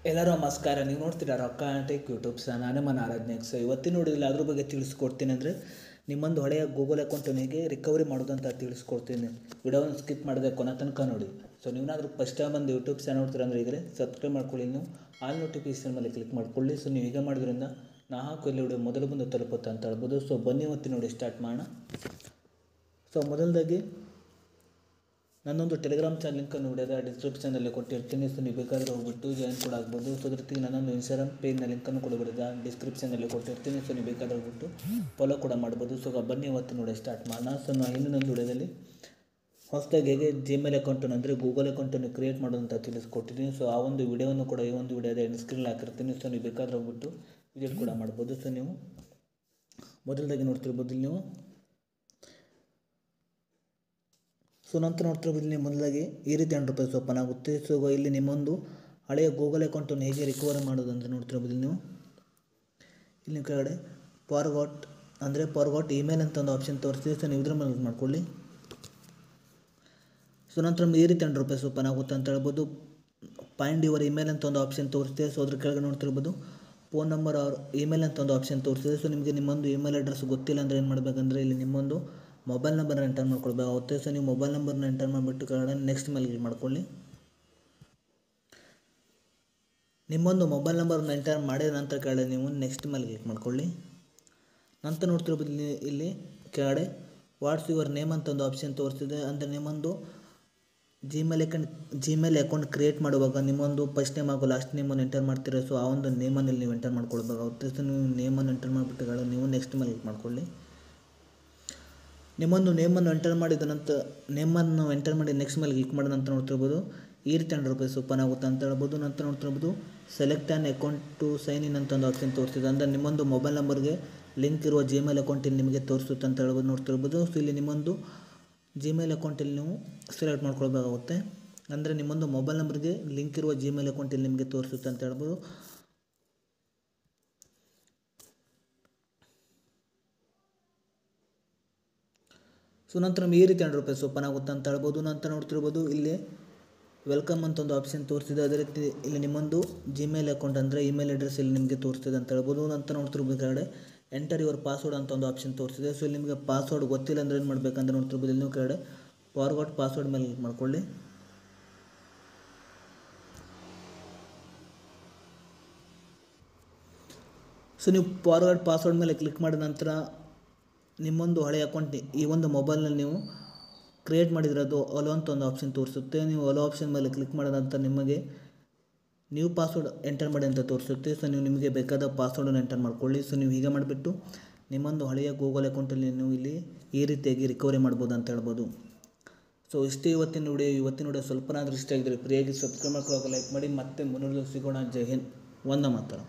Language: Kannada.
ಎಲ್ಲರೂ ನಮಸ್ಕಾರ. ನೀವು ನೋಡ್ತೀರಾ ರೊಕ್ಕ ಟೆಕ್ ಯೂಟ್ಯೂಬ್ ನಾನು ಮನ ಆರಾಧನೆಗೆ. ಸೊ ಇವತ್ತಿನ ನೋಡಿಲ್ಲ ಅದ್ರ ಬಗ್ಗೆ ತಿಳಿಸ್ಕೊಡ್ತೀನಿ. ಅಂದರೆ ನಿಮ್ಮೊಂದು ಹಳೆಯ ಗೂಗಲ್ ಅಕೌಂಟನ್ನು ಹೇಗೆ ರಿಕವರಿ ಮಾಡೋದಂತ ತಿಳಿಸ್ಕೊಡ್ತೀನಿ. ವಿಡಿಯೋವನ್ನು ಸ್ಕಿಪ್ ಮಾಡಿದೆ ಕೊನೆ ತನಕ ನೋಡಿ. ಸೊ ನೀವೇನಾದರೂ ಫಸ್ಟ್ ಟೈಮ್ ಬಂದು ಯೂಟ್ಯೂಬ್ ಚಾನಲ್ ನೋಡ್ತೀರಾ ಅಂದರೆ ಈಗಲೇ ಸಬ್ಸ್ಕ್ರೈಬ್ ಮಾಡ್ಕೊಳ್ಳಿ. ನೀವು ಆಲ್ ನೋಟಿಫಿಕೇಷನ್ ಮೇಲೆ ಕ್ಲಿಕ್ ಮಾಡ್ಕೊಳ್ಳಿ. ಸೊ ನೀವು ಹೀಗೆ ಮಾಡೋದ್ರಿಂದ ನಾ ಹಾಕೋ ಇಲ್ಲಿ ವಿಡಿಯೋ ಮೊದಲು ಬಂದು ತಲುಪುತ್ತೆ ಅಂತ ಹೇಳ್ಬೋದು. ಸೊ ಬನ್ನಿ ಇವತ್ತಿನ ನೋಡಿ ಸ್ಟಾರ್ಟ್ ಮಾಡೋಣ. ಸೊ ಮೊದಲದಾಗಿ ನನ್ನೊಂದು ಟೆಲಿಗ್ರಾಮ್ ಚಾನಲ್ ಲಿಂಕನ್ನು ವಿಡಿಯೋದ ಡಿಸ್ಕ್ರಿಪ್ಷನಲ್ಲಿ ಕೊಟ್ಟಿರ್ತೀನಿ. ಸೊ ನೀವು ಬೇಕಾದರೆ ಹೋಗ್ಬಿಟ್ಟು ಜಾಯಿನ್ ಕೂಡ ಆಗ್ಬೋದು. ಸೊ ಅದ್ರ ಜೊತೆಗೆ ನನ್ನೊಂದು ಇನ್ಸ್ಟಾಗ್ರಾಮ್ ಪೇಜ್ನ ಲಿಂಕನ್ನು ಕೂಡ ವಿಡಿಯೋದ ಡಿಸ್ಕ್ರಿಪ್ಷನಲ್ಲಿ ಕೊಟ್ಟಿರ್ತೀನಿ. ಸೊ ನೀವು ಬೇಕಾದರೆ ಹೋಗ್ಬಿಟ್ಟು ಫಾಲೋ ಕೂಡ ಮಾಡ್ಬೋದು. ಸೊ ಬನ್ನಿ ಇವತ್ತು ನೋಡಿ ಸ್ಟಾರ್ಟ್ ಮಾಡೋಣ. ಸೊ ನಾನು ಇನ್ನೊಂದು ವಿಡಿಯೋದಲ್ಲಿ ಹೊಸದಾಗಿ ಹೇಗೆ ಜಿಮೇಲ್ ಅಕೌಂಟನ್ನು ಅಂದರೆ ಗೂಗಲ್ ಅಕೌಂಟನ್ನು ಕ್ರಿಯೇಟ್ ಮಾಡೋದಂತ ತಿಳಿಸ್ಕೊಟ್ಟಿದ್ದೀನಿ. ಸೊ ಆ ಒಂದು ವಿಡಿಯೋವನ್ನು ಕೂಡ ಈ ಒಂದು ವಿಡಿಯೋದ ಎಂಡ್ ಸ್ಕ್ರೀನಲ್ಲಿ ಹಾಕಿರ್ತೀನಿ. ಸೊ ನೀವು ಬೇಕಾದರೆ ಹೋಗ್ಬಿಟ್ಟು ವಿಡಿಯೋ ಕೂಡ ಮಾಡ್ಬೋದು. ಸೊ ನೀವು ಮೊದಲದಾಗಿ ನೋಡ್ತಿರ್ಬೋದು ನೀವು. ಸೊ ನಂತರ ನೋಡ್ತಿರ್ಬೋದು ನೀವು ಮೊದಲಾಗಿ ಈ ರೀತಿ ₹100 ಓಪನ್ ಆಗುತ್ತೆ. ಸೊ ಇಲ್ಲಿ ನಿಮ್ಮೊಂದು ಹಳೆಯ ಗೂಗಲ್ ಅಕೌಂಟನ್ನು ಹೇಗೆ ರಿಕವರ್ ಮಾಡೋದು ಅಂತ ನೋಡ್ತಿರ್ಬೋದು ನೀವು. ಇಲ್ಲಿ ಕೆಳಗಡೆ ಫಾರ್ಗಾಟ್ ಇಮೇಲ್ ಅಂತ ಒಂದು ಆಪ್ಷನ್ ತೋರಿಸ್ತೀವಿ. ಸೊ ನೀವು ಇದ್ರ ಮೇಲೆ ಮಾಡ್ಕೊಳ್ಳಿ. ಸೊ ನಂತರ ಈ ರೀತಿ ₹100 ಓಪನ್ ಆಗುತ್ತೆ ಅಂತ ಹೇಳ್ಬೋದು. ಫೈಂಡ್ ಯುವರ್ ಇಮೇಲ್ ಅಂತ ಒಂದು ಆಪ್ಷನ್ ತೋರಿಸ್ತೀವಿ. ಸೊ ಅದ್ರ ಕೆಳಗಡೆ ನೋಡ್ತಿರ್ಬೋದು ಫೋನ್ ನಂಬರ್ ಅವ್ರ ಇಮೇಲ್ ಅಂತ ಒಂದು ಆಪ್ಷನ್ ತೋರಿಸ್ತಿದೆ. ಸೊ ನಿಮಗೆ ನಿಮ್ಮೊಂದು ಇಮೇಲ್ ಅಡ್ರೆಸ್ ಗೊತ್ತಿಲ್ಲ ಅಂದರೆ ಏನು ಮಾಡಬೇಕಂದ್ರೆ ಇಲ್ಲಿ ನಿಮ್ಮೊಂದು ಮೊಬೈಲ್ ನಂಬರ್ನ ಎಂಟರ್ ಮಾಡ್ಕೊಳ್ಬೇಕಾಗುತ್ತೆ. ಸೊ ನೀವು ಮೊಬೈಲ್ ನಂಬರ್ನ ಎಂಟರ್ ಮಾಡಿಬಿಟ್ಟು ಕೆಳಗಡೆ ನೆಕ್ಸ್ಟ್ ಮೇಲೆ ಕ್ಲಿಕ್ ಮಾಡ್ಕೊಳ್ಳಿ. ನಿಮ್ಮೊಂದು ಮೊಬೈಲ್ ನಂಬರ್ನ ಎಂಟರ್ ಮಾಡಿದ ನಂತರ ಕೆಳಗಡೆ ನೀವು ನೆಕ್ಸ್ಟ್ ಮೇಲೆ ಕ್ಲಿಕ್ ಮಾಡ್ಕೊಳ್ಳಿ. ನಂತರ ನೋಡ್ತಿರ್ಬೋದು ಇಲ್ಲಿ ಕೆಳಗಡೆ ವಾಟ್ಸ್ ಯುವರ್ ನೇಮ್ ಅಂತ ಒಂದು ಆಪ್ಷನ್ ತೋರಿಸ್ತಿದೆ. ಅಂದರೆ ನಿಮ್ಮೊಂದು ಜಿಮೇಲ್ ಅಕೌಂಟ್ ಕ್ರಿಯೇಟ್ ಮಾಡುವಾಗ ನಿಮ್ಮೊಂದು ಫಸ್ಟ್ ನೇಮ್ ಹಾಗೂ ಲಾಸ್ಟ್ ನೇಮನ್ನು ಎಂಟರ್ ಮಾಡ್ತೀರಾ. ಸೊ ಆ ಒಂದು ನೇಮನ್ನು ನೀವು ಎಂಟರ್ ಮಾಡ್ಕೊಳ್ಬೇಕಾಗುತ್ತೆ. ಸೊ ನೀವು ನೇಮನ್ನು ಎಂಟರ್ ಮಾಡಿಬಿಟ್ಟು ನೀವು ನೆಕ್ಸ್ಟ್ ಮೇಲೆ ಕ್ಲಿಕ್ ಮಾಡ್ಕೊಳ್ಳಿ. ನಿಮ್ಮೊಂದು ನೇಮನ್ನು ಎಂಟರ್ ಮಾಡಿದ ನಂತರ ಎಂಟರ್ ಮಾಡಿ ನೆಕ್ಸ್ಟ್ ಮೇಲೆ ಕ್ಲಿಕ್ ಮಾಡಿದ ನಂತರ ನೋಡ್ತಿರ್ಬೋದು ಈ ರೀತಿ ₹100 ಓಪನ್ ಆಗುತ್ತೆ ಅಂತ ಹೇಳ್ಬೋದು. ನಂತರ ನೋಡ್ತಿರ್ಬೋದು select an account to sign in ಅಂತ ಒಂದು ಆಪ್ಷನ್ ತೋರಿಸ್ತಿದೆ. ಅಂದರೆ ನಿಮ್ಮೊಂದು ಮೊಬೈಲ್ ನಂಬರ್ಗೆ ಲಿಂಕ್ ಇರುವ ಜಿಮೇಲ್ ಅಕೌಂಟ್ ಇಲ್ಲಿ ನಿಮಗೆ ತೋರಿಸುತ್ತೆ ಅಂತ ಹೇಳ್ಬೋದು. ನೋಡ್ತಿರ್ಬೋದು ಸೊ ಇಲ್ಲಿ ನಿಮ್ಮೊಂದು ಜಿಮೇಲ್ ಅಕೌಂಟಲ್ಲಿ ನೀವು ಸೆಲೆಕ್ಟ್ ಮಾಡ್ಕೊಳ್ಬೇಕಾಗುತ್ತೆ. ಅಂದರೆ ನಿಮ್ಮೊಂದು ಮೊಬೈಲ್ ನಂಬರ್ಗೆ ಲಿಂಕ್ ಇರುವ ಜಿಮೇಲ್ ಅಕೌಂಟ್ ಇಲ್ಲಿ ನಿಮಗೆ ತೋರಿಸುತ್ತೆ ಅಂತ ಹೇಳ್ಬೋದು. ಸೊ ನಂತರ ಈ ರೀತಿ ₹100 ಓಪನ್ ಆಗುತ್ತೆ ಅಂತ ಹೇಳ್ಬೋದು. ನಂತರ ನೋಡ್ತಿರ್ಬೋದು ಇಲ್ಲಿ ವೆಲ್ಕಮ್ ಅಂತ ಒಂದು ಆಪ್ಷನ್ ತೋರಿಸ್ತಿದೆ. ಅದೇ ರೀತಿ ಇಲ್ಲಿ ನಿಮ್ಮೊಂದು ಜಿಮೇಲ್ ಅಕೌಂಟ್ ಅಂದರೆ ಇಮೇಲ್ ಅಡ್ರೆಸ್ ಇಲ್ಲಿ ನಿಮಗೆ ತೋರಿಸ್ತಿದೆ ಅಂತ ಹೇಳ್ಬೋದು. ನಂತರ ನೋಡ್ತಿರ್ಬೋದು ಕೆಳಗಡೆ ಎಂಟರ್ ಯುವರ್ ಪಾಸ್ವರ್ಡ್ ಅಂತ ಒಂದು ಆಪ್ಷನ್ ತೋರಿಸ್ತಿದೆ. ಸೊ ಇಲ್ಲಿ ನಿಮಗೆ ಪಾಸ್ವರ್ಡ್ ಗೊತ್ತಿಲ್ಲ ಅಂದರೆ ಏನು ಮಾಡಬೇಕಂದ್ರೆ ನೋಡ್ತಿರ್ಬೋದು ಇಲ್ಲಿ ನೀವು ಕೆಳಗಡೆ ಫಾರ್ಗಾಟ್ ಪಾಸ್ವರ್ಡ್ ಮೇಲೆ ಕ್ಲಿಕ್ ಮಾಡ್ಕೊಳ್ಳಿ. ಸೊ ನೀವು ಫಾರ್ಗಾಟ್ ಪಾಸ್ವರ್ಡ್ ಮೇಲೆ ಕ್ಲಿಕ್ ಮಾಡಿದ ನಂತರ ನಿಮ್ಮೊಂದು ಹಳೆಯ ಅಕೌಂಟ್ ಈ ಒಂದು ಮೊಬೈಲ್ನಲ್ಲಿ ನೀವು ಕ್ರಿಯೇಟ್ ಮಾಡಿದಿರೋದು ಅಲೋ ಅಂತ ಒಂದು ಆಪ್ಷನ್ ತೋರಿಸುತ್ತೆ. ನೀವು ಅಲೋ ಆಪ್ಷನ್ ಮೇಲೆ ಕ್ಲಿಕ್ ಮಾಡಿದ ನಂತರ ನಿಮಗೆ ನ್ಯೂ ಪಾಸ್ವರ್ಡ್ ಎಂಟರ್ ಮಾಡಿ ಅಂತ ತೋರಿಸುತ್ತೆ. ಸೊ ನೀವು ನಿಮಗೆ ಬೇಕಾದ ಪಾಸ್ವರ್ಡನ್ನು ಎಂಟರ್ ಮಾಡ್ಕೊಳ್ಳಿ. ಸೊ ನೀವು ಹೀಗೆ ಮಾಡಿಬಿಟ್ಟು ನಿಮ್ಮೊಂದು ಹಳೆಯ ಗೂಗಲ್ ಅಕೌಂಟಲ್ಲಿ ನೀವು ಇಲ್ಲಿ ಈ ರೀತಿಯಾಗಿ ರಿಕವರಿ ಮಾಡ್ಬೋದು ಅಂತ ಹೇಳ್ಬೋದು. ಸೊ ಇಷ್ಟೇ ಇವತ್ತಿನ ವಿಡಿಯೋ ಸ್ವಲ್ಪನಾದರೂ ಇಷ್ಟ ಆಗಿದ್ರೆ ಫ್ರೀಯಾಗಿ ಸಬ್ಸ್ಕ್ರೈಬ್ ಮಾಡ್ಕೊಳ್ಳೋಕೆ ಲೈಕ್ ಮಾಡಿ. ಮತ್ತೆ ಮುಂದಿನ ಸಿಗೋಣ. ಜೈ ಹಿಂದ್, ವಂದೇ ಮಾತರಂ.